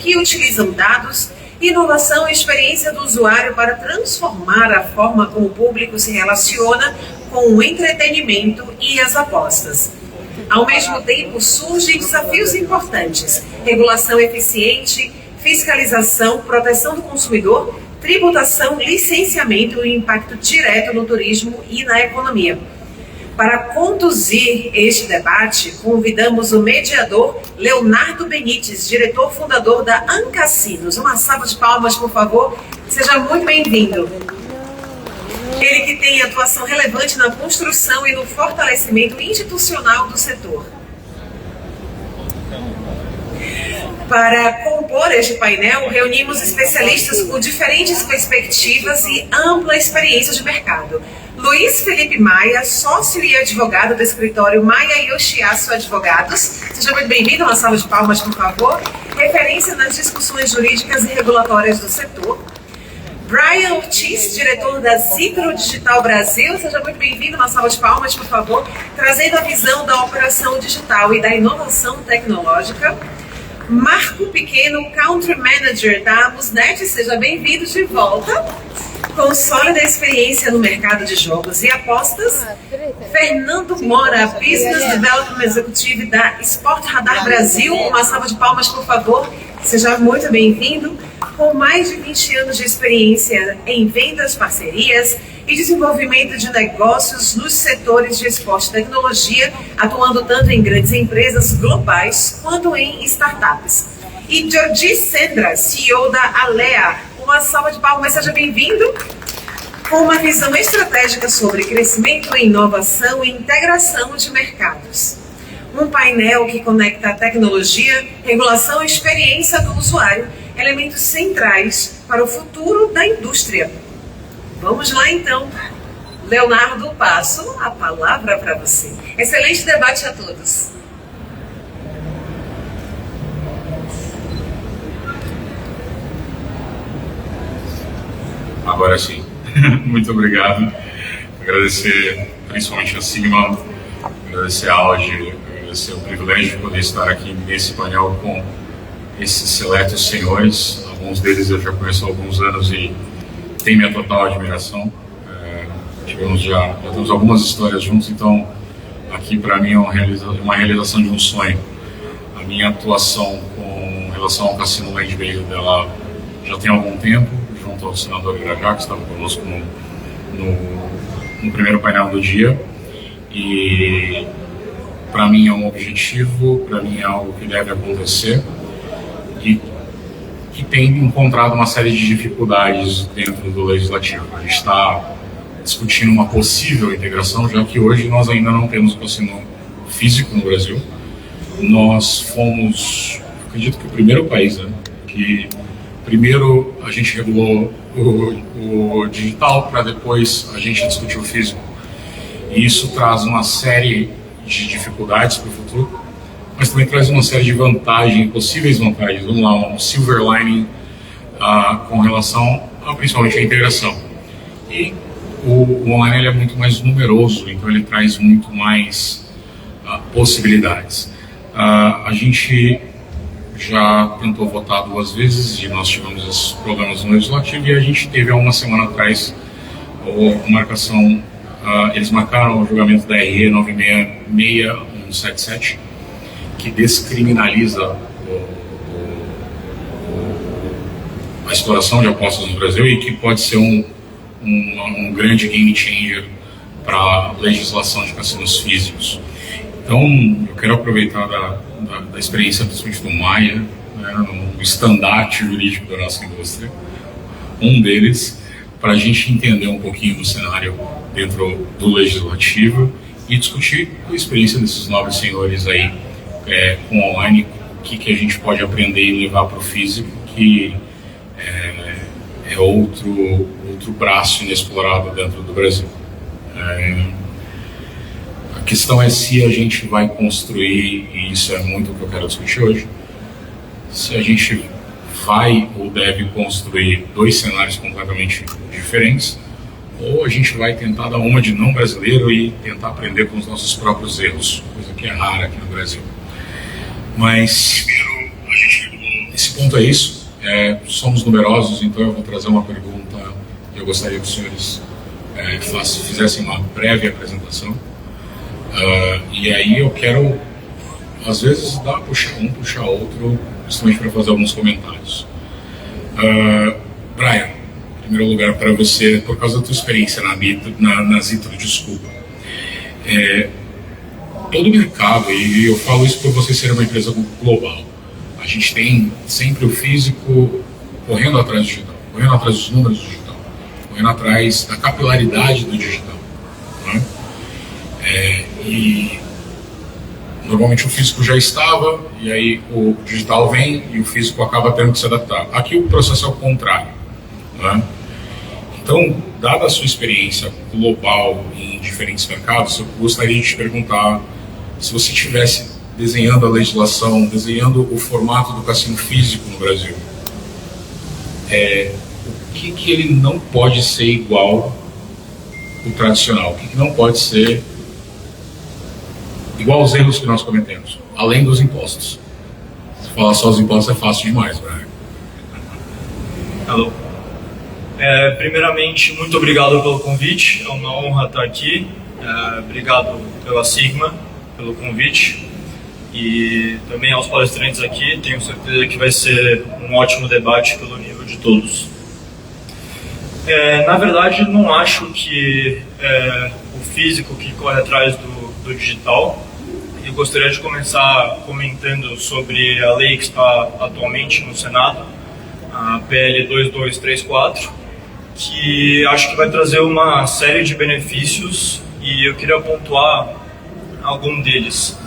que utilizam dados, inovação e experiência do usuário para transformar a forma como o público se relaciona com o entretenimento e as apostas. Ao mesmo tempo, surgem desafios importantes: regulação eficiente, fiscalização, proteção do consumidor, tributação, licenciamento e impacto direto no turismo e na economia. Para conduzir este debate, convidamos o mediador Leonardo Benites, diretor fundador da Ancassinos. Uma salva de palmas, por favor. Seja muito bem-vindo. Ele que tem atuação relevante na construção e no fortalecimento institucional do setor. Para compor este painel, reunimos especialistas com diferentes perspectivas e ampla experiência de mercado. Luiz Felipe Maia, sócio e advogado do escritório Maia Yoshiasu Advogados. Seja muito bem-vindo, uma salva de palmas, por favor. Referência nas discussões jurídicas e regulatórias do setor. Brian Ortiz, diretor da Citro Digital Brasil. Seja muito bem-vindo, uma salva de palmas, por favor. Trazendo a visão da operação digital e da inovação tecnológica. Marco Pequeno, Country Manager da Amusnet, seja bem-vindo de volta. Com sólida experiência no mercado de jogos e apostas. Fernando Mora, Business Development Executive da Sport Radar Brasil. Uma salva de palmas, por favor. Seja muito bem-vindo. Com mais de 20 anos de experiência em vendas, parcerias e desenvolvimento de negócios nos setores de esporte e tecnologia, atuando tanto em grandes empresas globais quanto em startups. E Jordi Sendra, CEO da Alea. Uma salva de palmas, seja bem-vindo. Com uma visão estratégica sobre crescimento, inovação e integração de mercados. Um painel que conecta a tecnologia, regulação e experiência do usuário, elementos centrais para o futuro da indústria. Vamos lá então. Leonardo, passo a palavra para você. Excelente debate a todos. Agora sim. Muito obrigado. Agradecer principalmente a Sigma, agradecer a Audi, agradecer o privilégio de poder estar aqui nesse painel com esses seletos senhores. Alguns deles eu já conheço há alguns anos e tem minha total admiração. Já temos algumas histórias juntos, então aqui para mim é uma realização de um sonho. A minha atuação com relação ao Cassino Land Based dela já tem algum tempo, junto ao senador Irajá, que estava conosco no primeiro painel do dia. E para mim é um objetivo, para mim é algo que deve acontecer e que tem encontrado uma série de dificuldades dentro do legislativo. A gente está discutindo uma possível integração, já que hoje nós ainda não temos cassino físico no Brasil. Nós fomos, acredito que o primeiro país, né, que primeiro a gente regulou o digital para depois a gente discutir o físico. E isso traz uma série de dificuldades para o futuro, mas também traz uma série de vantagens, possíveis vantagens. Vamos lá, um silver lining com relação a principalmente a integração. E o online ele é muito mais numeroso, então ele traz muito mais possibilidades. A gente já tentou votar 2 vezes e nós tivemos esses problemas no legislativo, e a gente teve há uma semana atrás a marcação, eles marcaram o julgamento da RE 966177, que descriminaliza a exploração de apostas no Brasil e que pode ser um grande game changer para a legislação de cassinos físicos. Então, eu quero aproveitar da experiência principalmente do Maia, né, no estandarte jurídico da nossa indústria, um deles, para a gente entender um pouquinho do cenário dentro do legislativo e discutir a experiência desses nobres senhores aí com online, o que a gente pode aprender e levar para o físico, que é outro braço inexplorado dentro do Brasil. A questão é se a gente vai construir, e isso é muito o que eu quero discutir hoje, se a gente vai ou deve construir 2 cenários completamente diferentes, ou a gente vai tentar dar uma de não brasileiro e tentar aprender com os nossos próprios erros, coisa que é rara aqui no Brasil. Mas esse ponto é isso. Somos numerosos, então eu vou trazer uma pergunta e eu gostaria que os senhores fizessem uma breve apresentação. E aí eu quero, às vezes, puxar outro, justamente para fazer alguns comentários. Brian, em primeiro lugar, para você, por causa da tua experiência na Zitro, desculpa. Todo o mercado, e eu falo isso por você ser uma empresa global, a gente tem sempre o físico correndo atrás do digital, correndo atrás dos números do digital, correndo atrás da capilaridade do digital, né? E normalmente o físico já estava, e aí o digital vem e o físico acaba tendo que se adaptar. Aqui o processo é o contrário, né? Então, dada a sua experiência global em diferentes mercados, eu gostaria de te perguntar se você estivesse desenhando a legislação, desenhando o formato do cassino físico no Brasil, o que ele não pode ser igual ao tradicional, o que não pode ser igual aos erros que nós cometemos, além dos impostos. Se falar só dos impostos é fácil demais, né? Alô. Primeiramente, muito obrigado pelo convite, é uma honra estar aqui. Obrigado pela Sigma, pelo convite, e também aos palestrantes aqui. Tenho certeza que vai ser um ótimo debate pelo nível de todos. Na verdade, não acho que o físico que corre atrás do digital. Eu gostaria de começar comentando sobre a lei que está atualmente no Senado, a PL 2234, que acho que vai trazer uma série de benefícios e eu queria pontuar algum deles.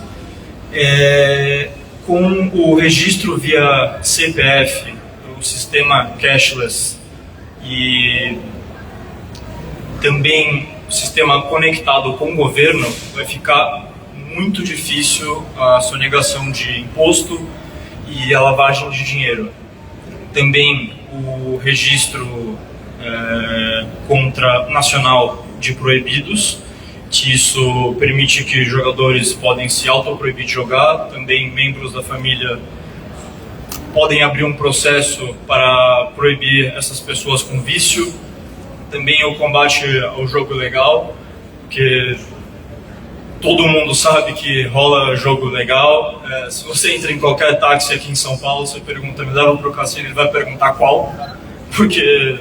Com o registro via CPF, o sistema cashless e também o sistema conectado com o governo, vai ficar muito difícil a sonegação de imposto e a lavagem de dinheiro. Também o registro nacional de proibidos, que isso permite que jogadores podem se autoproibir de jogar, também membros da família podem abrir um processo para proibir essas pessoas com vício. Também o combate ao jogo ilegal, porque todo mundo sabe que rola jogo legal. Se você entra em qualquer táxi aqui em São Paulo, você pergunta, me leva para o cassino, ele vai perguntar qual, porque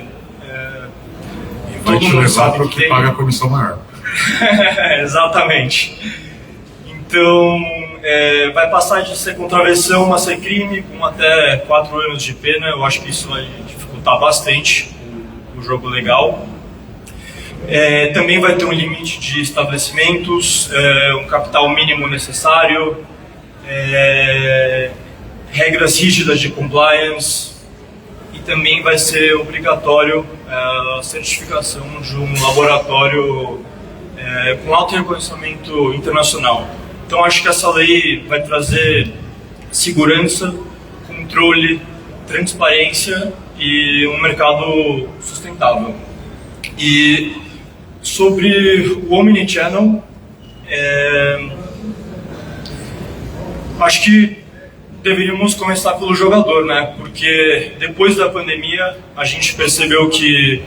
vai te levar para o que paga a comissão maior. Exatamente. Então, vai passar de ser contravenção a ser crime, com até 4 anos de pena. Eu acho que isso vai dificultar bastante o jogo legal. Também vai ter um limite de estabelecimentos, um capital mínimo necessário, regras rígidas de compliance, e também vai ser obrigatório a certificação de um laboratório com alto reconhecimento internacional. Então acho que essa lei vai trazer segurança, controle, transparência e um mercado sustentável. E sobre o Omnichannel, acho que deveríamos começar pelo jogador, né? Porque depois da pandemia a gente percebeu que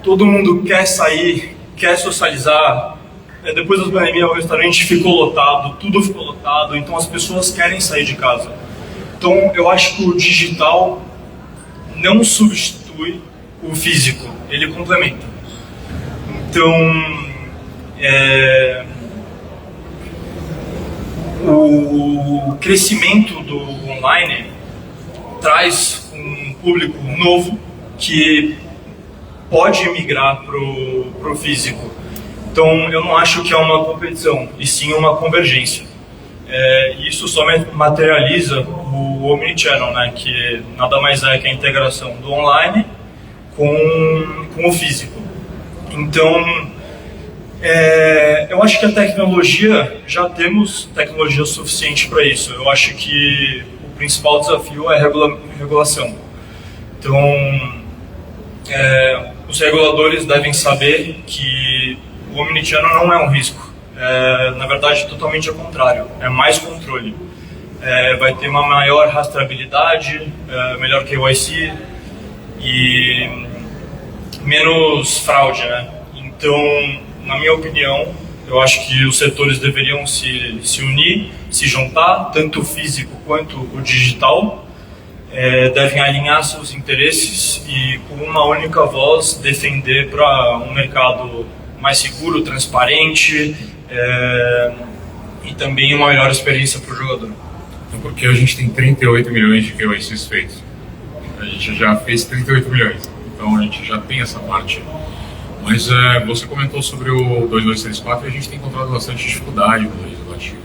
todo mundo quer sair, quer socializar. Depois da pandemia o restaurante ficou lotado, tudo ficou lotado, então as pessoas querem sair de casa. Então eu acho que o digital não substitui o físico, ele complementa. Então, o crescimento do online traz um público novo que pode migrar para o físico. Então, eu não acho que é uma competição, e sim uma convergência. Isso só materializa o Omnichannel, né, que nada mais é que a integração do online com o físico. Então, eu acho que a tecnologia, já temos tecnologia suficiente para isso. Eu acho que o principal desafio é a regulação. Então, os reguladores devem saber que o Omnichannel não é um risco. Na verdade, totalmente ao contrário. É mais controle. vai ter uma maior rastreabilidade, melhor KYC e menos fraude, né? Então, na minha opinião, eu acho que os setores deveriam se unir, se juntar, tanto o físico quanto o digital, devem alinhar seus interesses e, com uma única voz, defender para um mercado mais seguro, transparente e também uma melhor experiência para o jogador. Então, porque a gente tem 38 milhões de KYCs feitos. A gente já fez 38 milhões, então a gente já tem essa parte. Mas você comentou sobre o 2234 e a gente tem encontrado bastante dificuldade no legislativo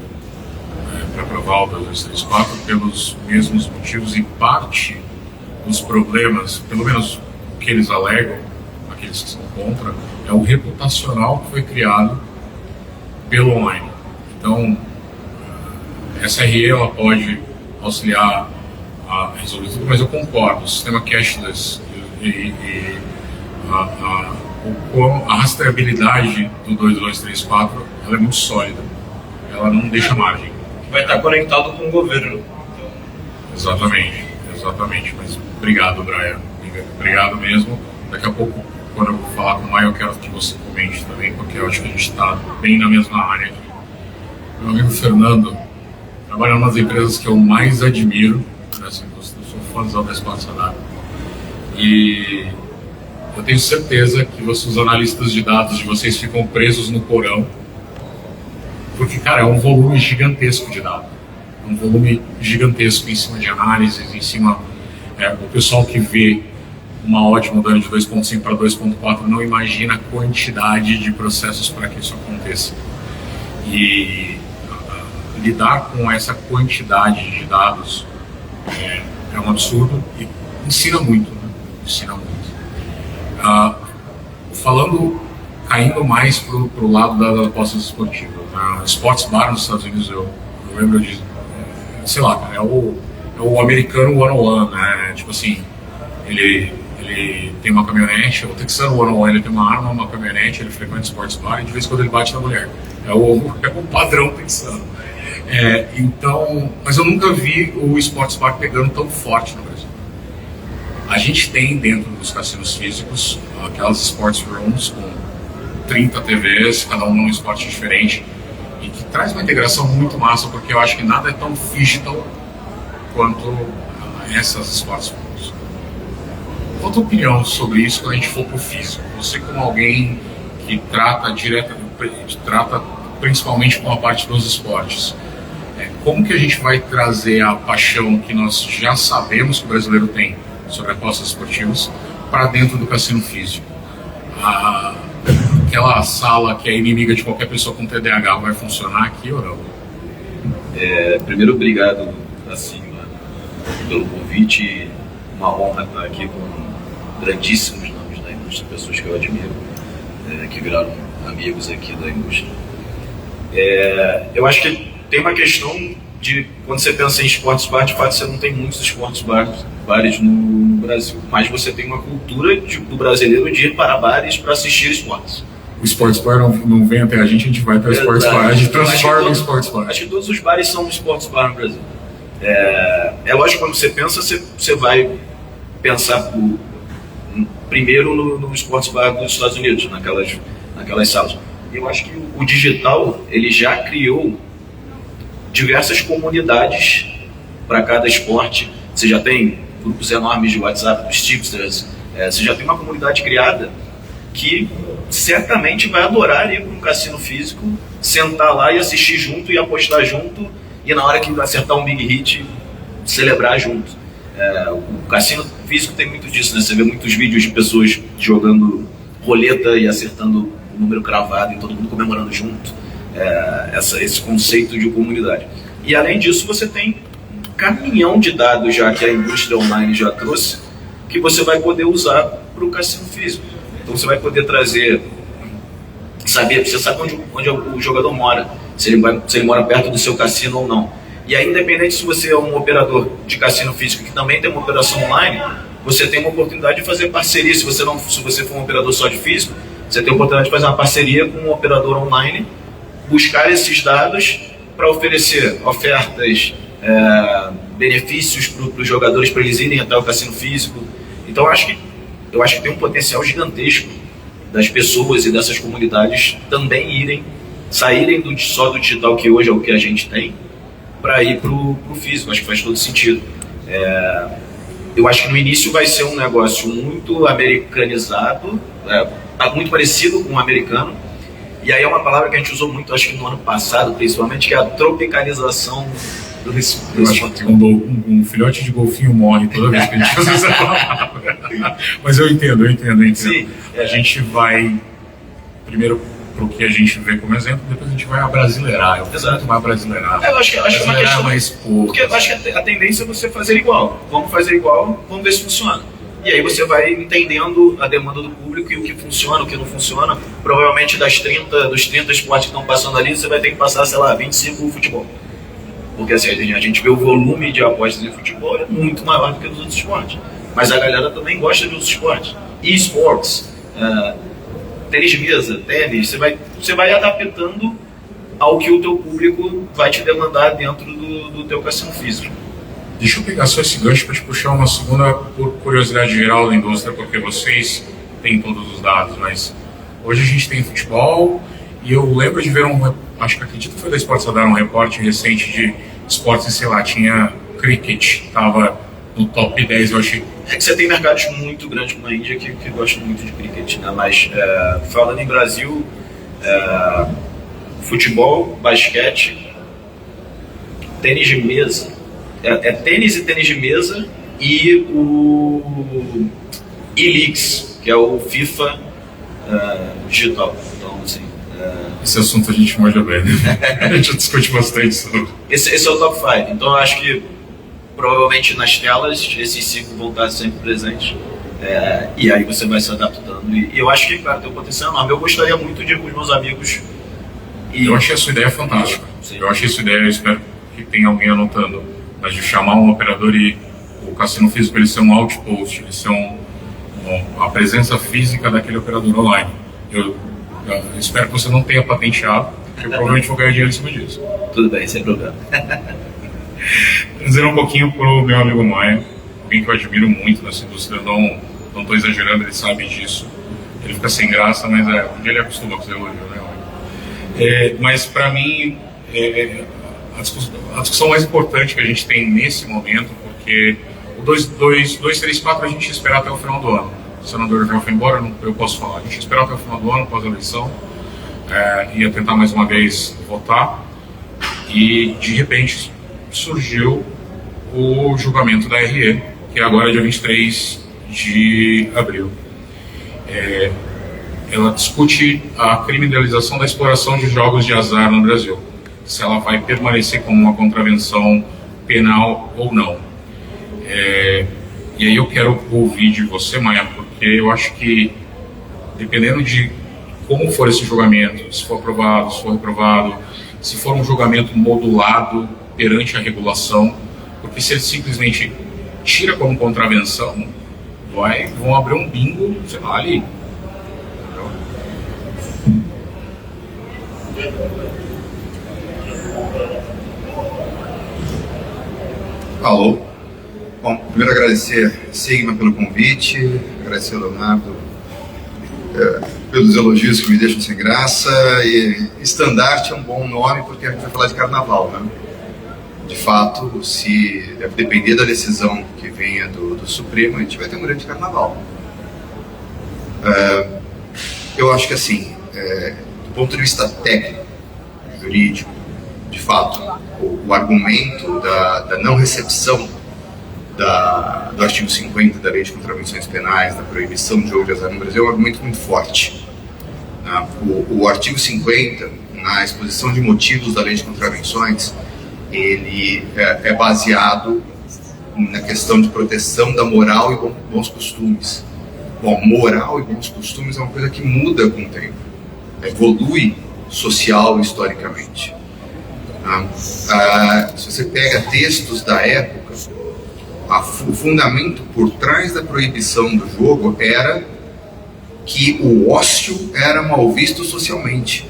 para aprovar o 2234 pelos mesmos motivos, e parte dos problemas, pelo menos o que eles alegam, aqueles que são contra, é o reputacional que foi criado pelo online. Então, a SRE ela pode auxiliar a resolver tudo, mas eu concordo, o sistema cashless e a rastreabilidade do 2234 ela é muito sólida, ela não deixa margem. Vai estar conectado com o governo. Exatamente, mas obrigado, Brian, obrigado mesmo. Daqui a pouco, quando eu vou falar com o Maio, eu quero que você comente também, porque eu acho que a gente está bem na mesma área aqui. Meu amigo Fernando trabalha em uma das empresas que eu mais admiro nessa indústria, eu sou fãzão da Esporte Sadar. E eu tenho certeza que os analistas de dados de vocês ficam presos no porão, porque, cara, é um volume gigantesco de dados, um volume gigantesco em cima de análises, em cima... o pessoal que vê uma odd mudando de 2.5 para 2.4 não imagina a quantidade de processos para que isso aconteça. E lidar com essa quantidade de dados é um absurdo e ensina muito, né? Ensina muito. Caindo mais pro lado das apostas esportivas. Sports Bar nos Estados Unidos, eu lembro de, sei lá, cara, é o americano 101, né? Tipo assim, ele tem uma caminhonete, o texano 101, ele tem uma arma, uma caminhonete, ele frequenta Sports Bar e de vez em quando ele bate na mulher. É o padrão texano. Então, mas eu nunca vi o Sports Bar pegando tão forte no Brasil. A gente tem dentro dos cassinos físicos aquelas sports rooms com 30 TVs, cada um num esporte diferente, e que traz uma integração muito massa, porque eu acho que nada é tão digital quanto essas sports rooms. Qual a tua opinião sobre isso quando a gente for para o físico? Você, como alguém que trata principalmente com a parte dos esportes, como que a gente vai trazer a paixão que nós já sabemos que o brasileiro tem sobre apostas esportivas para dentro do cassino físico? Aquela sala que é inimiga de qualquer pessoa com TDAH vai funcionar aqui ou não? Primeiro, obrigado assim, pelo convite. Uma honra estar aqui com grandíssimos nomes da indústria, pessoas que eu admiro, que viraram amigos aqui da indústria. Eu acho que tem uma questão de, quando você pensa em esportes bar, de fato você não tem muitos esportes bares no Brasil, mas você tem uma cultura do brasileiro de ir para bares para assistir esportes. O Sports Bar não vem até a gente vai para o Sports Bar, a gente transforma em Sports Bar. Acho que todos os bares são Sports Bar no Brasil. É lógico, quando você pensa, você vai pensar primeiro no Sports Bar dos Estados Unidos, naquelas salas. Eu acho que o digital, ele já criou diversas comunidades para cada esporte. Você já tem grupos enormes de WhatsApp dos tipsters, você já tem uma comunidade criada que certamente vai adorar ir para um cassino físico, sentar lá e assistir junto e apostar junto, e na hora que acertar um big hit, celebrar junto. O cassino físico tem muito disso, né? Você vê muitos vídeos de pessoas jogando roleta e acertando o número cravado e todo mundo comemorando junto. Esse conceito de comunidade. E além disso, você tem um caminhão de dados já que a indústria online já trouxe, que você vai poder usar para o cassino físico. Então você vai poder trazer, você sabe onde o jogador mora, se ele mora perto do seu cassino ou não. E aí, independente se você é um operador de cassino físico que também tem uma operação online, você tem uma oportunidade de fazer parceria. Se você for um operador só de físico, você tem a oportunidade de fazer uma parceria com um operador online, buscar esses dados para oferecer ofertas benefícios para os jogadores para eles irem até o cassino físico. Então eu acho que tem um potencial gigantesco das pessoas e dessas comunidades também saírem só do digital, que hoje é o que a gente tem, para ir para o físico. Acho que faz todo sentido. Eu acho que no início vai ser um negócio muito americanizado, muito parecido com o americano, e aí é uma palavra que a gente usou muito, acho que no ano passado principalmente, que é a tropicalização do esporte. Eu acho que um filhote de golfinho morre toda vez que a gente usa essa palavra. Mas eu entendo. Sim, a gente vai primeiro pro que a gente vê como exemplo, depois a gente vai abrasileirar. Exato. Vai abrasileirar. Eu acho que é uma questão, mais pouco. porque eu acho que a tendência é você fazer igual. Vamos fazer igual, vamos ver se funciona. E aí você vai entendendo a demanda do público e o que funciona, o que não funciona. Provavelmente dos 30 esportes que estão passando ali, você vai ter que passar, sei lá, 25 no futebol. Porque assim, a gente vê o volume de apostas em futebol é muito maior do que nos outros esportes. Mas a galera também gosta de outros esportes. E-sports, tênis de mesa, tênis, você vai adaptando ao que o teu público vai te demandar dentro do teu cassino físico. Deixa eu pegar só esse gancho para te puxar uma segunda por curiosidade geral da indústria, porque vocês têm todos os dados, mas hoje a gente tem futebol e eu lembro de ver acredito que foi da Esportes Radar, um reporte recente de esportes, sei lá, tinha cricket, estava no top 10, eu achei. É que você tem mercados muito grandes como a Índia que gostam muito de cricket, né? Mas falando em Brasil, futebol, basquete, tênis de mesa, tênis e tênis de mesa e o e-leagues, que é o FIFA digital. Então, assim, esse assunto a gente manja bem, né? A gente discute bastante sobre. Esse é o top 5. Então eu acho que provavelmente nas telas esses 5 vão estar sempre presentes. E aí você vai se adaptando. E eu acho que, cara, tem um potencial enorme. Eu gostaria muito de ir com os meus amigos. Eu achei a sua ideia fantástica. Sim. Eu achei a sua ideia, eu espero que tenha alguém anotando. Mas de chamar um operador e o cassino físico ele ser um outpost, ele ser a presença física daquele operador online. Eu espero que você não tenha patenteado, porque eu provavelmente vou ganhar dinheiro em cima disso. Tudo bem, sem problema. Dizer um pouquinho pro meu amigo Maia, alguém que eu admiro muito nessa indústria, não estou exagerando, ele sabe disso. Ele fica sem graça, mas um dia ele acostuma com esse elogio, né? Mas para mim, a discussão mais importante que a gente tem nesse momento, porque o 234 a gente ia esperar até o final do ano. O senador já foi embora, eu posso falar. A gente ia esperar até o final do ano, após a eleição, ia tentar mais uma vez votar, e de repente surgiu o julgamento da RE, que é agora dia 23 de abril. Ela discute a criminalização da exploração de jogos de azar no Brasil, se ela vai permanecer como uma contravenção penal ou não. E aí eu quero ouvir de você, Maia, porque eu acho que, dependendo de como for esse julgamento, se for aprovado, se for reprovado, se for um julgamento modulado perante a regulação, porque se ele simplesmente tira como contravenção, vão abrir um bingo, sei lá, ali. Alô. Bom, primeiro agradecer a Sigma pelo convite, agradecer ao Leonardo pelos elogios que me deixam sem graça, e estandarte é um bom nome porque a gente vai falar de carnaval, né? De fato, se deve depender da decisão que venha do Supremo, a gente vai ter um grande carnaval. Eu acho que assim, do ponto de vista técnico, jurídico, de fato, o argumento da não recepção do artigo 50 da Lei de Contravenções Penais, da proibição de jogo de azar no Brasil, é um argumento muito forte. O artigo 50, na exposição de motivos da Lei de Contravenções, ele é baseado na questão de proteção da moral e bons costumes. Bom, moral e bons costumes é uma coisa que muda com o tempo, evolui social e historicamente. Se você pega textos da época, o fundamento por trás da proibição do jogo era que o ócio era mal visto socialmente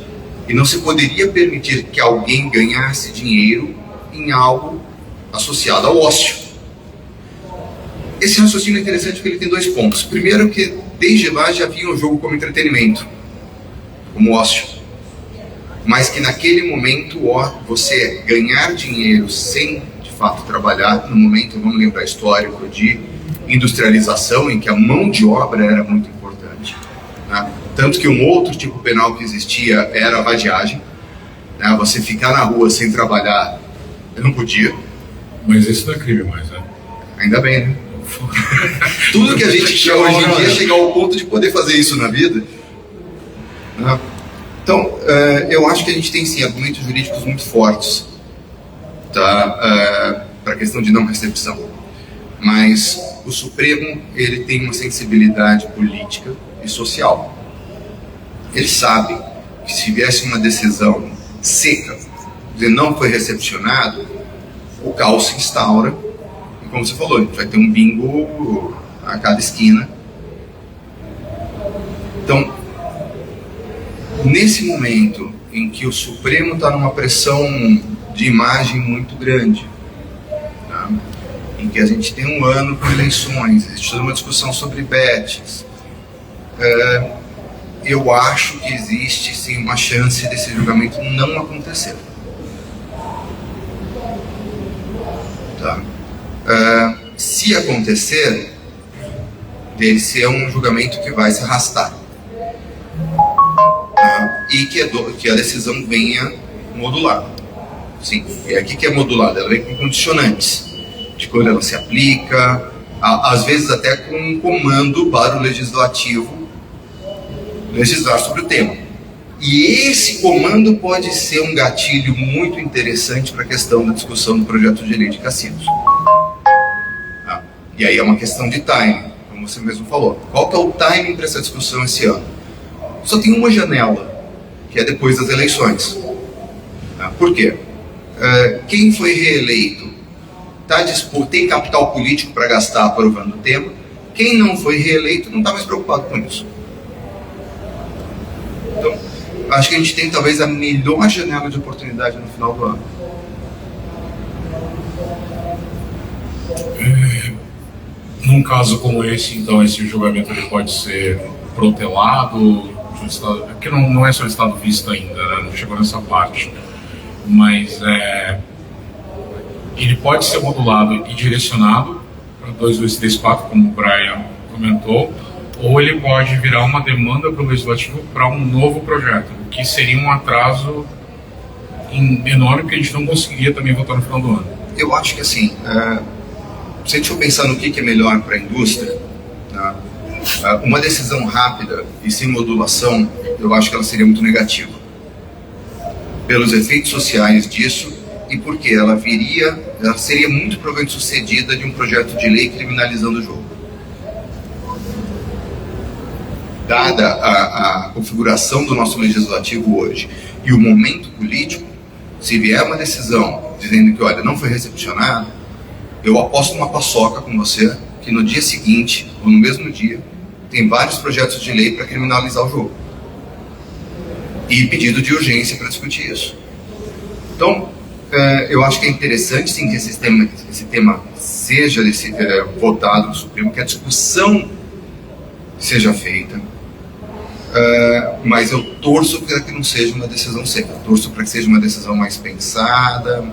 e não se poderia permitir que alguém ganhasse dinheiro em algo associado ao ócio. Esse raciocínio é interessante porque ele tem dois pontos. Primeiro, que desde lá já havia o jogo como entretenimento, como ócio, mas que naquele momento você ganhar dinheiro sem de fato trabalhar, no momento, vamos lembrar histórico de industrialização, em que a mão de obra era muito importante, né? Tanto que um outro tipo penal que existia era a vadiagem, né? Você ficar na rua sem trabalhar, eu não podia. Mas esse não é crime mais, né? Ainda bem, né? Tudo que a gente quer hoje em dia é chegar ao ponto de poder fazer isso na vida, né? Então, eu acho que a gente tem sim argumentos jurídicos muito fortes, tá? Para a questão de não recepção, mas o Supremo ele tem uma sensibilidade política e social. Ele sabe que se viesse uma decisão seca de não foi recepcionado, o caos se instaura e, como você falou, a gente vai ter um bingo a cada esquina. Então, nesse momento em que o Supremo está numa pressão de imagem muito grande, tá? Em que a gente tem um ano com eleições, existe toda uma discussão sobre bets, eu acho que existe sim uma chance desse julgamento não acontecer. Tá? Se acontecer, dele ser um julgamento que vai se arrastar, e que a decisão venha modulada. Sim, e aqui que é modulada, ela vem com condicionantes de quando ela se aplica, às vezes até com um comando para o legislativo legislar sobre o tema. E esse comando pode ser um gatilho muito interessante para a questão da discussão do projeto de lei de cassinos. E aí é uma questão de timing, como você mesmo falou. Qual que é o timing para essa discussão esse ano? Só tem uma janela, que é depois das eleições. Por quê? Quem foi reeleito tem capital político para gastar aprovando o tema. Quem não foi reeleito não está mais preocupado com isso. Então, acho que a gente tem talvez a melhor janela de oportunidade no final do ano. Num caso como esse, então, esse julgamento ele pode ser protelado, porque não é solicitado vista ainda, né? Não chegou nessa parte, mas ele pode ser modulado e direcionado para 2234, como o Brian comentou, ou ele pode virar uma demanda para o Legislativo para um novo projeto, o que seria um atraso enorme, porque a gente não conseguiria também votar no final do ano. Eu acho que assim, se a gente for pensar no que é melhor para a indústria, né, uma decisão rápida e sem modulação, eu acho que ela seria muito negativa. Pelos efeitos sociais disso e porque ela seria muito provavelmente sucedida de um projeto de lei criminalizando o jogo. Dada a configuração do nosso legislativo hoje e o momento político, se vier uma decisão dizendo que, olha, não foi recepcionado, eu aposto uma paçoca com você que no dia seguinte, ou no mesmo dia, tem vários projetos de lei para criminalizar o jogo. E pedido de urgência para discutir isso. Então, eu acho que é interessante sim que esse tema seja votado no Supremo, que a discussão seja feita, mas eu torço para que não seja uma decisão seca, torço para que seja uma decisão mais pensada,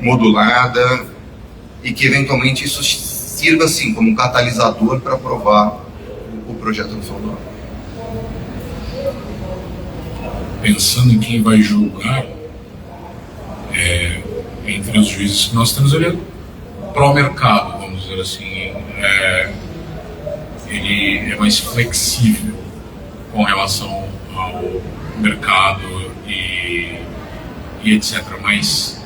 modulada, e que eventualmente isso sirva assim como um catalisador para aprovar o projeto no final do ano. Pensando em quem vai julgar, entre os juízes que nós temos, ele é pró-mercado, vamos dizer assim. Ele é mais flexível com relação ao mercado e etc. Mas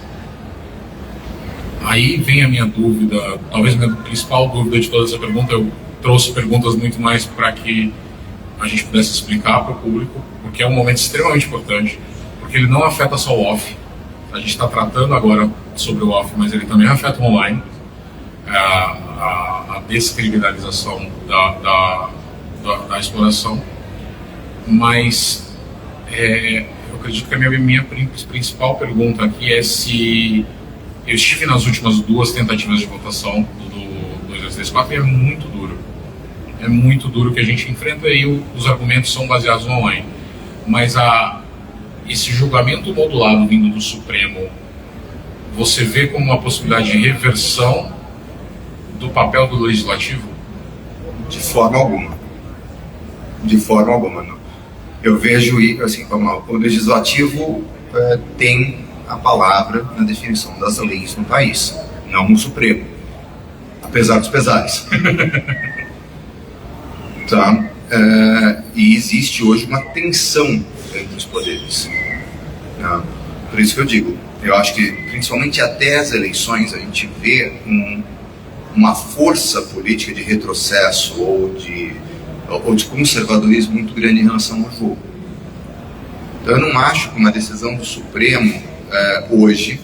aí vem a minha dúvida, talvez a minha principal dúvida de toda essa pergunta. Eu trouxe perguntas muito mais para que a gente pudesse explicar para o público, porque é um momento extremamente importante, porque ele não afeta só o off. A gente está tratando agora sobre o off, mas ele também afeta o online. A descriminalização da exploração, mas eu acredito que a minha principal pergunta aqui é se Eu estive nas últimas 2 tentativas de votação do 2234 e é muito duro. É muito duro que a gente enfrenta e os argumentos são baseados no online. Mas esse julgamento modulado vindo do Supremo, você vê como uma possibilidade de reversão do papel do Legislativo? De forma alguma. De forma alguma, não. Eu vejo, assim, o Legislativo tem a palavra na definição das leis no país, não no Supremo, apesar dos pesares. Tá? E existe hoje uma tensão entre os poderes. Tá? Por isso que eu digo, eu acho que principalmente até as eleições a gente vê uma força política de retrocesso ou de conservadorismo muito grande em relação ao jogo. Então eu não acho que uma decisão do Supremo hoje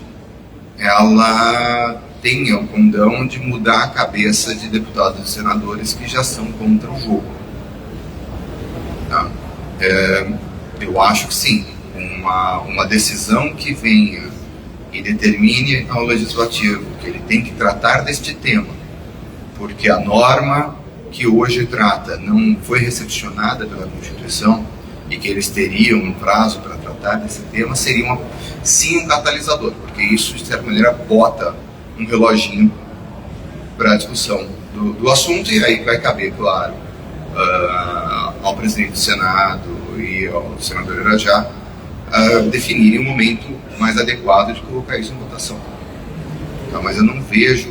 ela tenha o condão de mudar a cabeça de deputados e senadores que já são contra o jogo. Tá? Eu acho que sim, uma decisão que venha e determine ao Legislativo que ele tem que tratar deste tema, porque a norma que hoje trata não foi recepcionada pela Constituição e que eles teriam um prazo para tratar desse tema, seria sim um catalisador, porque isso de certa maneira bota um reloginho para a discussão do assunto, e aí vai caber, claro, ao presidente do Senado e ao senador Irajá definirem o momento mais adequado de colocar isso em votação. Tá, mas eu não vejo...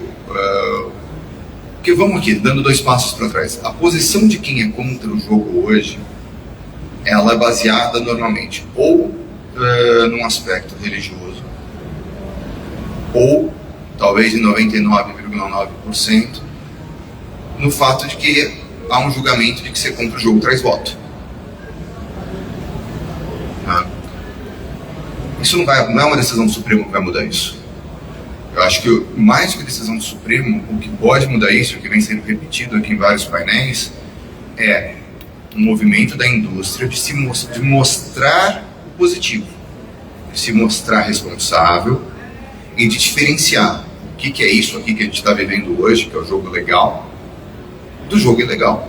porque vamos aqui, dando 2 passos para trás. A posição de quem é contra o jogo hoje, ela é baseada normalmente ou num aspecto religioso, ou talvez em 99,9% no fato de que há um julgamento de que ser contra o jogo traz voto. Isso não é uma decisão do Supremo que vai mudar isso. Eu acho que mais do que a decisão do Supremo, o que pode mudar isso, o que vem sendo repetido aqui em vários painéis, é um movimento da indústria de mostrar o positivo, de se mostrar responsável e de diferenciar o que é isso aqui que a gente está vivendo hoje, que é o jogo legal, do jogo ilegal.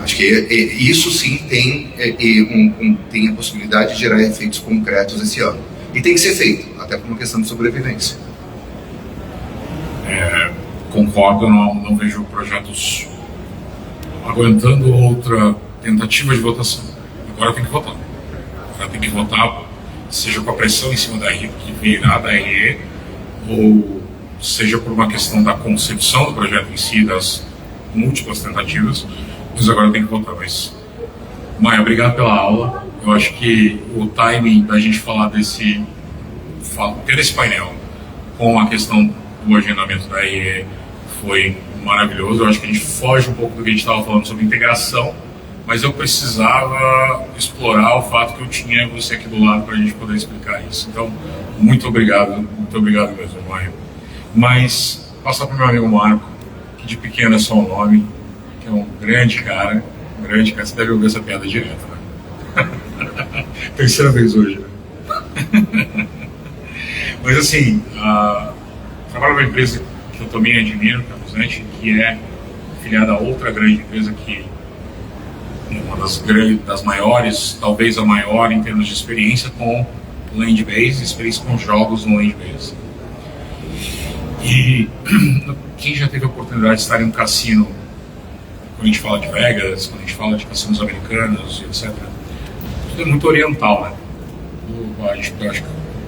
Acho que isso sim tem a possibilidade de gerar efeitos concretos esse ano. E tem que ser feito, até por uma questão de sobrevivência. Concordo, não vejo projetos aguentando outra tentativa de votação. Agora tem que votar. Agora tem que votar, seja com a pressão em cima da RE, que virá da RE, ou seja por uma questão da concepção do projeto em si, das múltiplas tentativas, mas agora tem que votar. Mas, Maia, obrigado pela aula. Eu acho que o timing da gente falar ter esse painel com a questão do agendamento da RE foi maravilhoso. Eu acho que a gente foge um pouco do que a gente estava falando sobre integração, mas eu precisava explorar o fato que eu tinha você aqui do lado para a gente poder explicar isso. Então, muito obrigado mesmo, Maia. Mas, passar para o meu amigo Marco, que de pequeno é só o nome, que é um grande cara, você deve ouvir essa piada direto, né? Terceira vez hoje, né? Mas assim, trabalho numa empresa que eu também admiro, que é a Busnet, que é filiada a outra grande empresa que é uma das maiores, talvez a maior em termos de experiência com land-based, experiência com jogos no land-based. E quem já teve a oportunidade de estar em um cassino, quando a gente fala de Vegas, quando a gente fala de cassinos americanos, etc., tudo é muito oriental, né? Eu acho que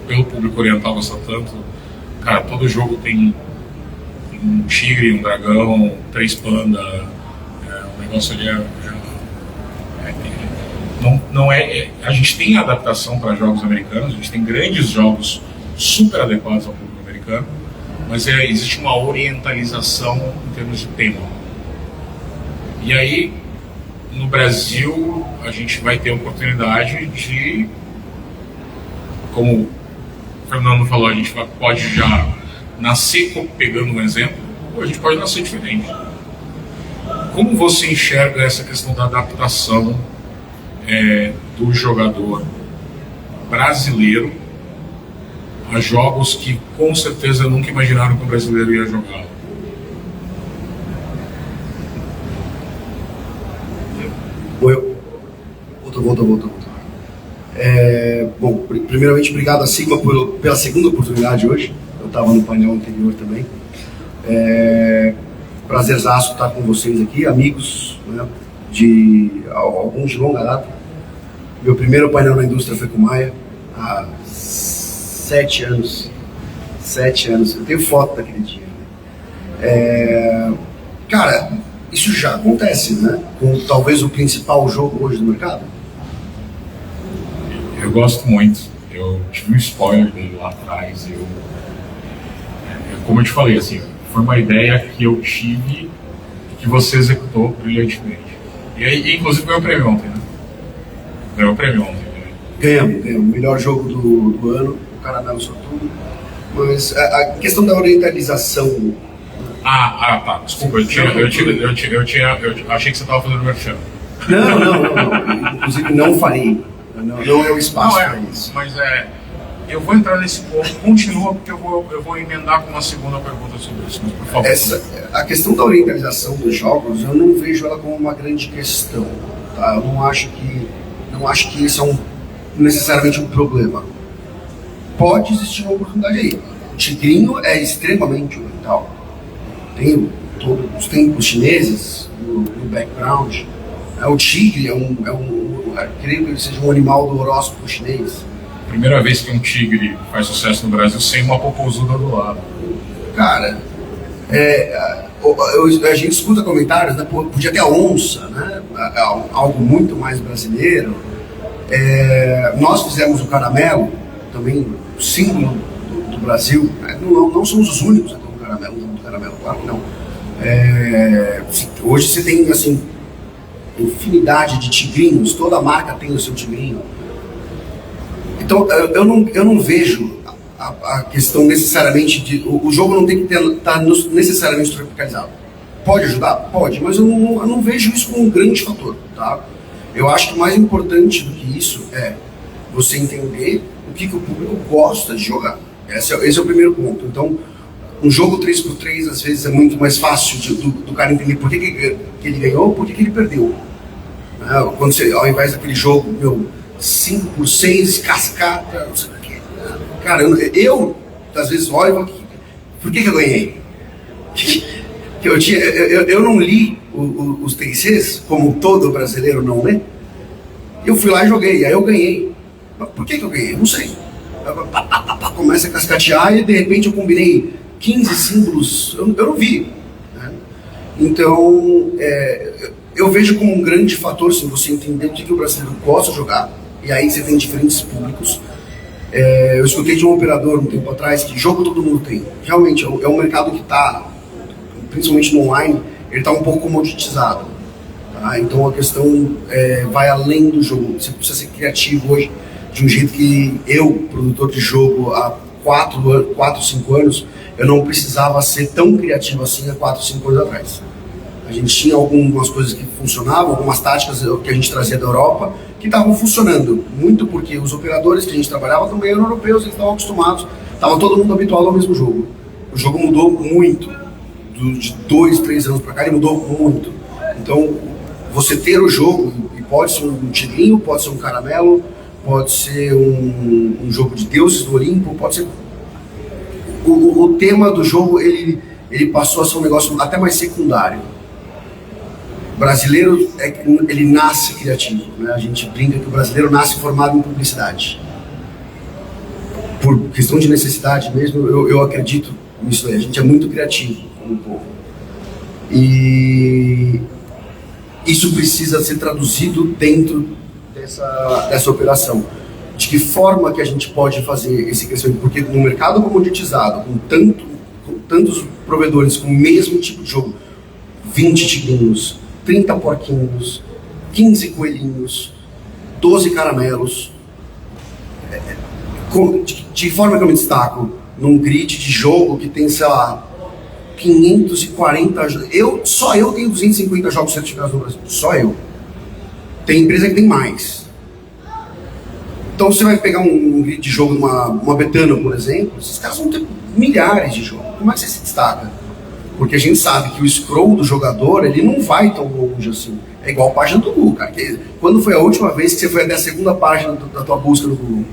pelo público oriental gosta tanto, cara, todo jogo tem um tigre, um dragão, 3 pandas, o negócio ali a gente tem adaptação para jogos americanos, a gente tem grandes jogos super adequados ao público americano, mas existe uma orientalização em termos de tema. E aí, no Brasil, a gente vai ter a oportunidade de, como o Fernando falou, a gente pode já nascer pegando um exemplo, ou a gente pode nascer diferente. Como você enxerga essa questão da adaptação do jogador brasileiro a jogos que com certeza nunca imaginaram que o brasileiro ia jogar. Volta. Bom, primeiramente, obrigado a Sigma pela segunda oportunidade hoje. Eu estava no painel anterior também. Prazerzaço estar com vocês aqui, amigos, né, alguns de longa data. Meu primeiro painel na indústria foi com o Maia, há 7 anos. 7 anos. Eu tenho foto daquele dia. Cara, isso já acontece, né? Com talvez o principal jogo hoje do mercado. Eu gosto muito. Eu tive um spoiler dele lá atrás. Como eu te falei, assim, foi uma ideia que eu tive e que você executou brilhantemente. E aí, inclusive, ganhou o prêmio ontem, né? Ganhou o prêmio ontem. Né? Ganhamos. Melhor jogo do ano, o Caramelo Sortudo. Mas a questão da orientalização... Tá. Desculpa, eu achei que você estava fazendo merchan. Não. Inclusive, não farei. Não é o espaço para isso. Mas eu vou entrar nesse ponto, continua, porque eu vou emendar com uma segunda pergunta sobre isso, mas por favor. A questão da orientalização dos jogos, eu não vejo ela como uma grande questão. Tá? Eu não acho que isso é necessariamente um problema. Pode existir uma oportunidade aí. O tigrinho é extremamente oriental. Tem todos os tempos chineses no background. O tigre creio que ele seja um animal do horóscopo chinês. Primeira vez que um tigre faz sucesso no Brasil sem uma popozuda do lado. Cara, a gente escuta comentários, né? Podia ter a onça, né? Algo muito mais brasileiro. Nós fizemos o caramelo, também o símbolo do Brasil. Não somos os únicos a ter um caramelo, claro que não. Hoje você tem, assim, infinidade de tigrinhos, toda marca tem o seu tigrinho. Então, eu não vejo a questão necessariamente de... O jogo não tem que estar necessariamente tropicalizado. Pode ajudar? Pode, mas eu não vejo isso como um grande fator, tá? Eu acho que o mais importante do que isso é você entender o que o público gosta de jogar. Esse é o primeiro ponto. Então, um jogo 3x3, às vezes, é muito mais fácil do cara entender por que ele ganhou, por que ele perdeu. Quando você, ao invés daquele jogo, 5x6, cascata, não sei o que. Cara, eu às vezes olho e falo, por que eu ganhei? Eu não li os TCs, como todo brasileiro não lê. Eu fui lá e joguei, aí eu ganhei. Mas por que eu ganhei? Eu não sei. Começa a cascatear e de repente eu combinei 15 símbolos, eu não vi. Né? Então, eu vejo como um grande fator, se você entender o que o brasileiro gosta de jogar, e aí você tem diferentes públicos. Eu escutei de um operador um tempo atrás que jogo todo mundo tem. Realmente, é um mercado que está, principalmente no online, ele está um pouco comoditizado. Tá? Então a questão vai além do jogo. Você precisa ser criativo hoje, de um jeito que eu, produtor de jogo, há 4, 5 anos, eu não precisava ser tão criativo assim há 4, 5 anos atrás. A gente tinha algumas coisas que funcionavam, algumas táticas que a gente trazia da Europa que estavam funcionando, muito porque os operadores que a gente trabalhava também eram europeus, eles estavam acostumados, estava todo mundo habituado ao mesmo jogo. O jogo mudou muito, de 2, 3 anos para cá ele mudou muito. Então, você ter o jogo, e pode ser um tigrinho, pode ser um caramelo, pode ser um jogo de deuses do Olimpo, pode ser... O tema do jogo, ele passou a ser um negócio até mais secundário. O brasileiro, ele nasce criativo, né? A gente brinca que o brasileiro nasce formado em publicidade. Por questão de necessidade mesmo, eu acredito nisso aí. A gente é muito criativo como povo. E isso precisa ser traduzido dentro dessa operação. De que forma que a gente pode fazer esse crescimento? Porque no mercado comoditizado, com tantos provedores com o mesmo tipo de jogo, 20 tigrinhos, 30 porquinhos, 15 coelhinhos, 12 caramelos, de forma que eu me destaco num grid de jogo que tem, sei lá, 540 jogos. Só eu tenho 250 jogos certificados no Brasil. Só eu. Tem empresa que tem mais. Então você vai pegar um grid de jogo numa Betano, por exemplo, esses caras vão ter milhares de jogos. Como é que você se destaca? Porque a gente sabe que o scroll do jogador, ele não vai tão longe assim. É igual a página do Google, cara. Quando foi a última vez que você foi até a segunda página da tua busca no Google?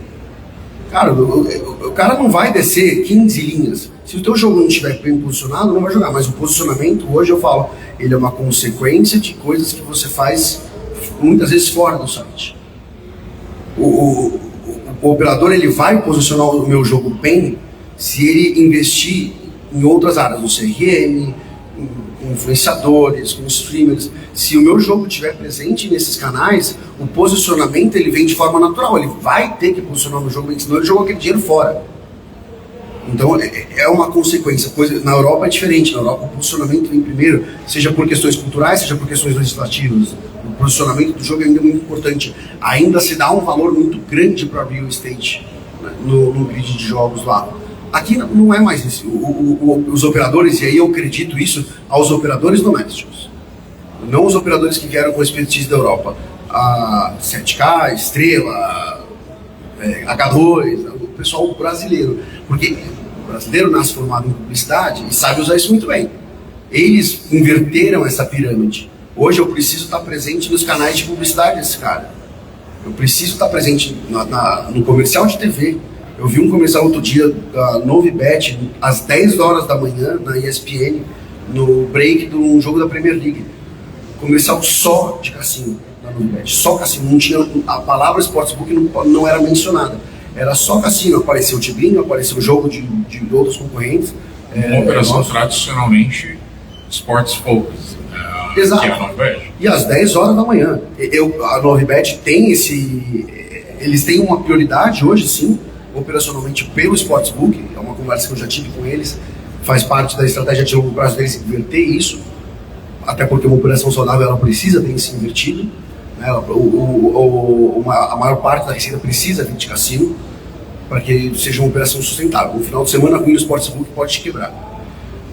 Cara, o cara não vai descer 15 linhas. Se o teu jogo não estiver bem posicionado, não vai jogar. Mas o posicionamento, hoje eu falo, ele é uma consequência de coisas que você faz muitas vezes fora do site. O operador, ele vai posicionar o meu jogo bem se ele investir em outras áreas, no CRM, com influenciadores, com streamers. Se o meu jogo estiver presente nesses canais, o posicionamento ele vem de forma natural. Ele vai ter que posicionar o meu jogo bem, senão ele jogou aquele dinheiro fora. Então é uma consequência. Na Europa é diferente. Na Europa o posicionamento vem primeiro, seja por questões culturais, seja por questões legislativas. O posicionamento do jogo ainda é muito importante. Ainda se dá um valor muito grande para real estate, né, no grid de jogos lá. Aqui não é mais isso. Os operadores, e aí eu acredito isso aos operadores domésticos, não os operadores que vieram com a expertise da Europa. A 7K, Estrela, H2, o pessoal brasileiro. Porque o brasileiro nasce formado em publicidade e sabe usar isso muito bem. Eles inverteram essa pirâmide. Hoje eu preciso estar presente nos canais de publicidade desse cara. Eu preciso estar presente no comercial de TV. Eu vi um comercial outro dia da Novibet, às 10 horas da manhã, na ESPN, no break de um jogo da Premier League. Comercial só de cassino, na Novibet. Só cassino. Não tinha, a palavra Sportsbook não era mencionada. Era só cassino. Apareceu o Tigrinho, apareceu o jogo de outros concorrentes. Uma operação tradicionalmente Sports Focus. Exato. Que é a Novibet. E às 10 horas da manhã. A Novibet tem eles têm uma prioridade hoje, sim, operacionalmente pelo Sportsbook. É uma conversa que eu já tive com eles. Faz parte da estratégia de longo prazo deles inverter isso. Até porque uma operação saudável ela precisa ter se invertido. Né? A maior parte da receita precisa vir de cassino para que seja uma operação sustentável. No final de semana, ruim no Sportsbook pode te quebrar.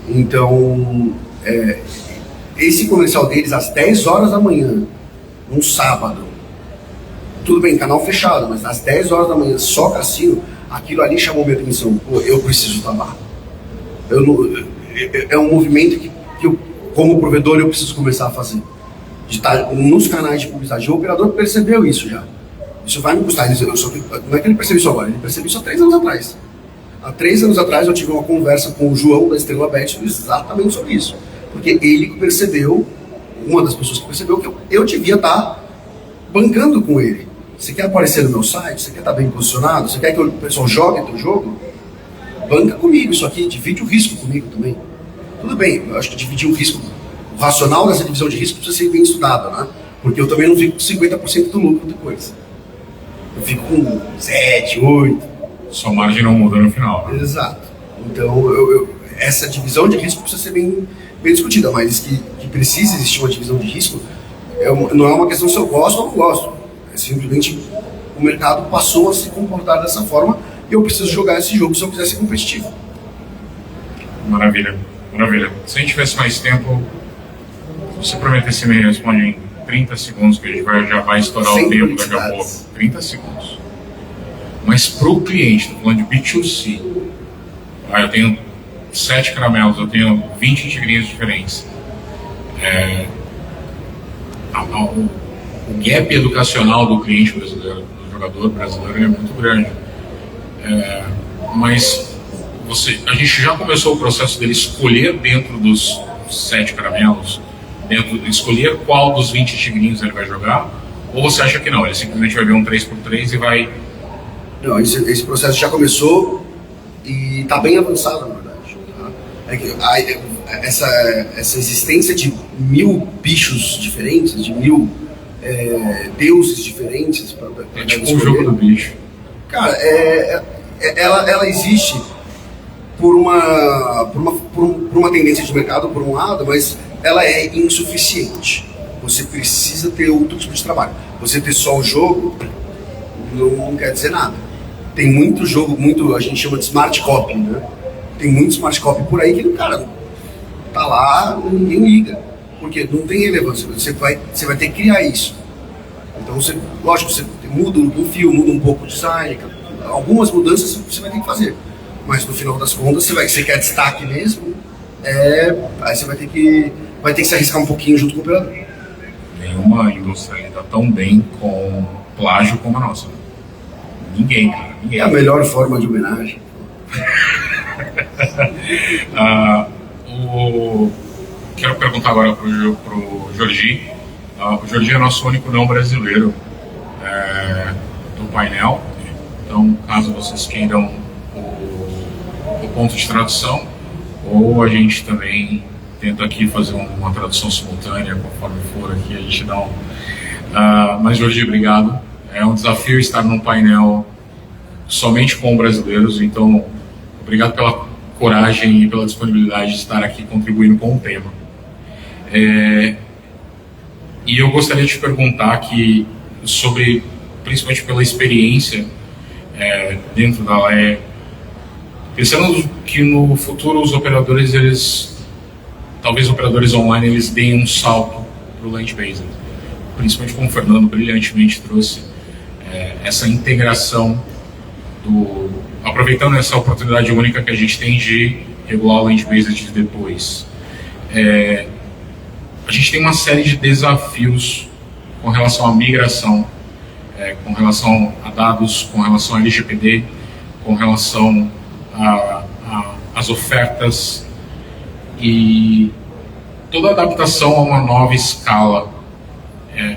Então, esse comercial deles às 10 horas da manhã, num sábado, tudo bem, canal fechado, mas às 10 horas da manhã, só cassino, aquilo ali chamou minha atenção. Pô, eu preciso estar lá. É um movimento que eu, como provedor, eu preciso começar a fazer. De estar nos canais de publicidade. O operador percebeu isso já. Isso vai me custar. Não é que ele percebeu isso agora, ele percebeu isso há 3 anos atrás. Há 3 anos atrás eu tive uma conversa com o João da Estrela Bet exatamente sobre isso. Porque ele percebeu, uma das pessoas que percebeu, que eu devia estar bancando com ele. Você quer aparecer no meu site? Você quer estar bem posicionado? Você quer que o pessoal jogue teu jogo? Banca comigo isso aqui, divide o risco comigo também. Tudo bem, eu acho que dividir o risco, o racional dessa divisão de risco precisa ser bem estudado, né? Porque eu também não fico com 50% do lucro depois. Eu fico com 7, 8. Sua margem não muda no final. Né? Exato. Então, essa divisão de risco precisa ser bem discutida, mas que precisa existir uma divisão de risco não é uma questão se eu gosto ou não gosto. É simplesmente o mercado passou a se comportar dessa forma e eu preciso jogar esse jogo se eu quiser ser competitivo. Maravilha, maravilha. Se a gente tivesse mais tempo, se você prometer, você me responde em 30 segundos, que a gente já vai estourar o tempo daqui a pouco. 30 segundos. Mas para o cliente, estou falando de B2C, eu tenho 7 caramelos, eu tenho 20 tigrinhos diferentes. O gap educacional do cliente brasileiro, do jogador brasileiro, é muito grande. Mas a gente já começou o processo dele escolher dentro dos 7 caramelos, escolher qual dos 20 tigrinhos ele vai jogar, ou você acha que não, ele simplesmente vai ver um 3x3 e vai... Não, esse processo já começou e está bem avançado, na verdade. Tá? Essa existência de 1000 bichos diferentes, de 1000 deuses diferentes... É tipo o jogo do bicho. Cara, ela existe por uma tendência de mercado, por um lado, mas ela é insuficiente. Você precisa ter outro tipo de trabalho. Você ter só o jogo não quer dizer nada. Tem muito jogo, a gente chama de smart copy, né? Tem muito smart copy por aí que, cara, tá lá, ninguém liga. Porque não tem relevância. Você vai ter que criar isso. Então, lógico, você muda um fio, muda um pouco o design, algumas mudanças você vai ter que fazer. Mas no final das contas, você quer destaque mesmo, aí você vai ter que se arriscar um pouquinho junto com o operador. Nenhuma indústria lida tão bem com plágio como a nossa. Ninguém, cara. Ninguém. É a melhor forma de homenagem. Quero perguntar agora pro Jordi. O Jordi é nosso único não brasileiro do painel. Então, caso vocês queiram o ponto de tradução, ou a gente também tenta aqui fazer uma tradução simultânea, conforme for aqui, a gente dá mas, Jordi, obrigado. É um desafio estar num painel somente com brasileiros, então, obrigado pela coragem e pela disponibilidade de estar aqui contribuindo com o tema. E eu gostaria de te perguntar aqui sobre, principalmente pela experiência dentro da LEA, pensando que no futuro os operadores, talvez operadores online, eles deem um salto para o land-based, principalmente como o Fernando brilhantemente trouxe essa integração aproveitando essa oportunidade única que a gente tem de regular o land-based depois. A gente tem uma série de desafios com relação à migração, com relação a dados, com relação a LGPD, com relação às ofertas, e toda adaptação a uma nova escala,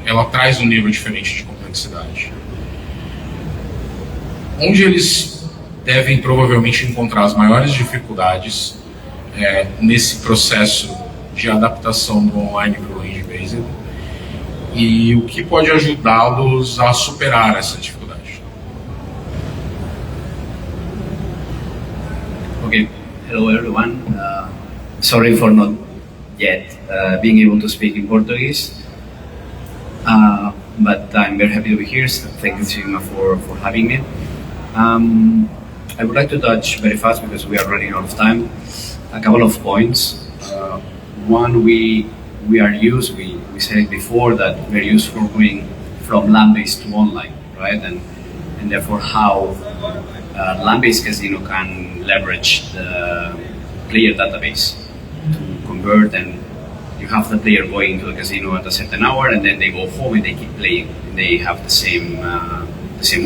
ela traz um nível diferente de complexidade. Onde eles devem provavelmente encontrar as maiores dificuldades nesse processo de adaptação do online para o land-based, e o que pode ajudá-los a superar essa dificuldade? Okay, hello everyone. Sorry for not yet being able to speak in Portuguese, but I'm very happy to be here. So thank you, Sigma, for having me. I would like to touch very fast, because we are running out of time, a couple of points. One, we said it before that we're used for going from land-based to online, right? And therefore how land-based casino can leverage the player database to convert, and you have the player going to the casino at a certain hour, and then they go home and they keep playing. They have the same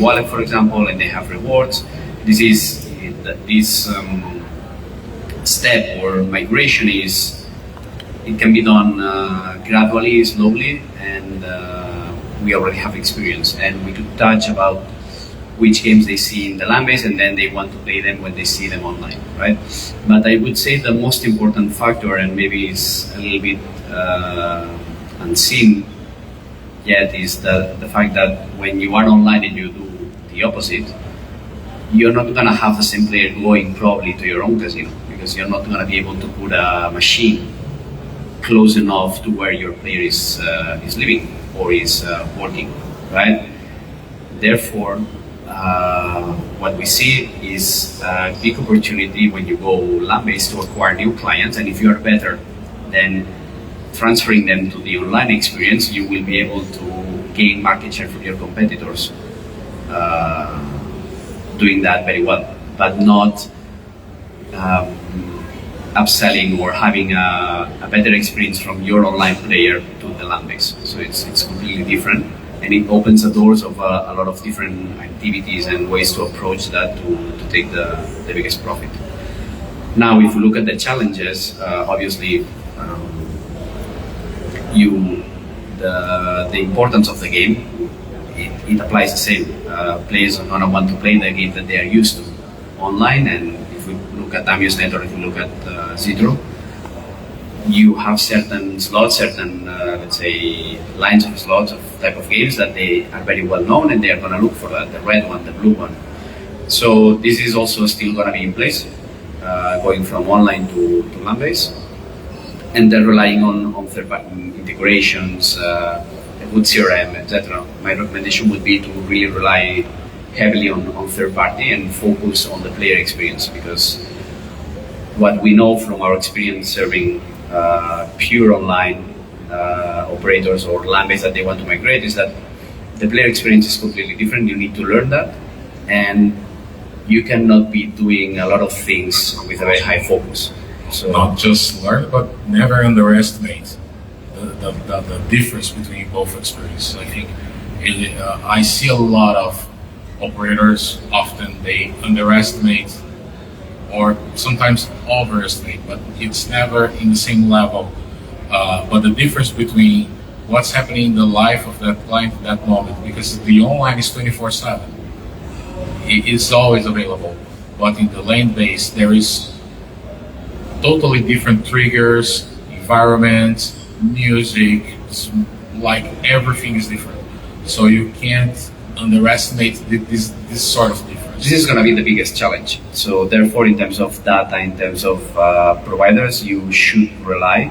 wallet, for example, and they have rewards. This step or migration it can be done gradually, slowly, and we already have experience. And we could touch about which games they see in the land base, and then they want to play them when they see them online, right? But I would say the most important factor, and maybe it's a little bit unseen yet, is the fact that when you are online and you do the opposite, you're not going to have the same player going probably to your own casino, because you're not going to be able to put a machine close enough to where your player is living or is working, right? Therefore, what we see is a big opportunity when you go land-based to acquire new clients, and if you are better than transferring them to the online experience, you will be able to gain market share from your competitors doing that very well, but not upselling or having a better experience from your online player to the land-based. So it's completely different, and it opens the doors of a lot of different activities and ways to approach that to take the biggest profit. Now, if you look at the challenges, obviously, the importance of the game, it applies the same. Players are going to want to play the game that they are used to online, and if we look at Amusnet or if we look at Zidro, you have certain slots, certain, let's say, lines of slots of type of games that they are very well known, and they are going to look for that, the red one, the blue one. So this is also still going to be in place, going from online to land-based, and they're relying on third-party integrations, a good CRM, etc. My recommendation would be to really rely heavily on third-party and focus on the player experience, because what we know from our experience serving pure online operators or land-based that they want to migrate is that the player experience is completely different. You need to learn that, and you cannot be doing a lot of things with a very high focus. So Not just learn, but never underestimate the difference between both experiences. I think I see a lot of operators, often they underestimate or sometimes overestimate, but it's never in the same level. But the difference between what's happening in the life of that client at that moment, because the online is 24/7, it's always available. But in the land-based, there is totally different triggers, environment, music, like everything is different. So you can't underestimate this sort of difference. this is going to be the biggest challenge. So therefore, in terms of data, in terms of providers, you should rely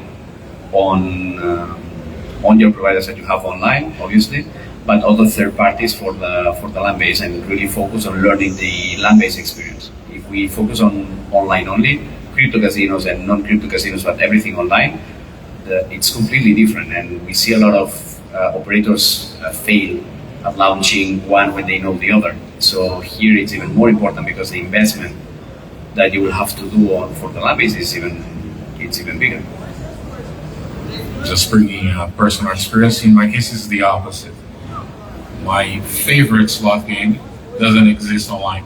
on your providers that you have online, obviously, but other third parties for the land-based, and really focus on learning the land-based experience. If we focus on online only, crypto casinos and non-crypto casinos, but everything online, it's completely different, and we see a lot of operators fail at launching one when they know the other. So here it's even more important because the investment that you will have to do for the land-based is even bigger. Just bringing a personal experience, in my case, is the opposite. My favorite slot game doesn't exist online.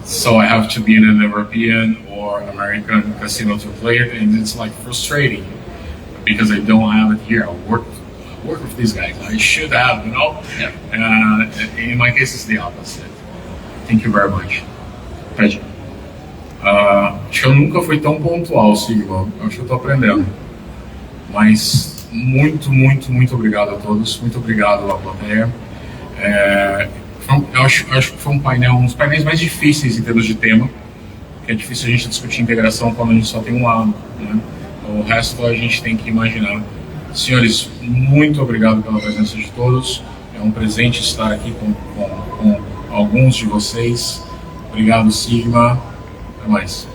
So I have to be in an European or American casino to play it, and it's like frustrating because I don't have it here. I work with these guys. I should have, Yeah. In my case, it's the opposite. Thank you very much. Pleasure. Acho que eu nunca fui tão pontual, Sigma. Acho que eu tô aprendendo. Mas muito obrigado a todos. Muito obrigado à plateia. Eu acho que foi um dos painéis mais difíceis em termos de tema. Que é difícil a gente discutir integração quando a gente só tem um lado, né? O resto a gente tem que imaginar. Senhores, muito obrigado pela presença de todos. É um presente estar aqui com alguns de vocês. Obrigado, Sigma. Até mais.